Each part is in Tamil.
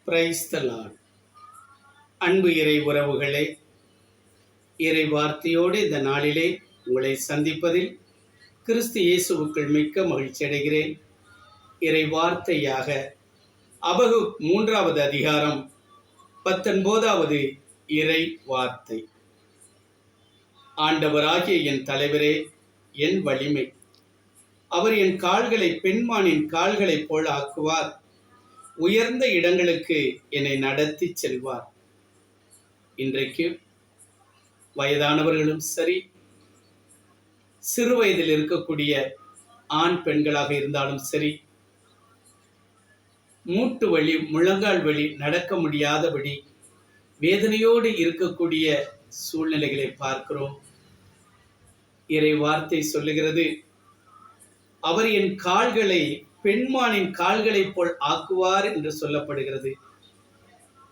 Praise the Lord. அன்பு இறை உறவுகளே, இறை வார்த்தையோடு இந்த நாளிலே உங்களை சந்திப்பதில் கிறிஸ்து இயேசுவுக்குள் மிக்க மகிழ்ச்சி அடைகிறேன். இறை வார்த்தையாக அபகுக் 3வது அதிகாரம் 19வது இறை வார்த்தை. ஆண்டவராகிய என் தலைவரே, என் வலிமை, அவர் என் கால்களை பெண்மானின் கால்களைப் போல் ஆக்குவார். உயர்ந்த இடங்களுக்கு என்னை நடத்தி செல்வார். இன்றைக்கு வயதானவர்களும் சரி, சிறு வயதில் இருக்கக்கூடிய ஆண் பெண்களாக இருந்தாலும் சரி, மூட்டு வலி, முழங்கால் வலி, நடக்க முடியாதபடி வேதனையோடு இருக்கக்கூடிய சூழ்நிலைகளை பார்க்கிறோம். இறை வார்த்தை சொல்லுகிறது, அவர் என் கால்களை பெண்மானின் கால்களைப் போல் ஆக்குவார் என்று சொல்லப்படுகிறது.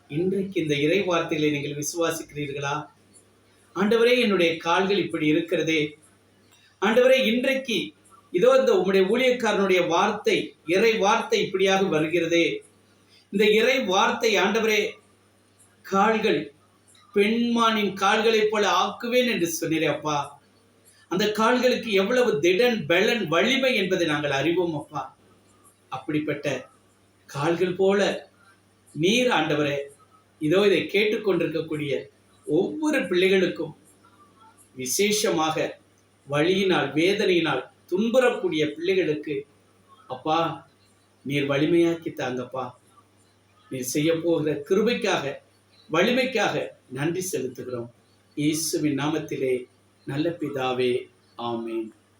இன்றைக்கு இந்த இறை வார்த்தைகளை நீங்கள் விசுவாசிக்கிறீர்களா? ஆண்டவரே, என்னுடைய கால்கள் இப்படி இருக்கிறதே. ஆண்டவரே, இன்றைக்கு இதோ இந்த உம்முடைய ஊழியக்காரனுடைய வார்த்தை, இறை வார்த்தை இப்படியாக வருகிறதே. இந்த இறை வார்த்தை ஆண்டவரே, கால்கள் பெண்மானின் கால்களைப் போல ஆக்குவேன் என்று சொன்னீரே அப்பா. அந்த கால்களுக்கு எவ்வளவு திடன், பலன், வலிமை என்பதை நாங்கள் அறிவோம் அப்பா. அப்படிப்பட்ட கால்கள் போல நீர் ஆண்டவரே, இதோ இதை கேட்டுக்கொண்டிருக்கக்கூடிய ஒவ்வொரு பிள்ளைகளுக்கும், விசேஷமாக வலியினால், வேதனையினால் துன்புறக்கூடிய பிள்ளைகளுக்கு அப்பா நீர் வலிமையாக்கி தாங்கப்பா. நீர் செய்ய போகிற கிருபைக்காக, வலிமைக்காக நன்றி செலுத்துகிறோம். இயேசுவின் நாமத்திலே நல்ல பிதாவே, ஆமென்.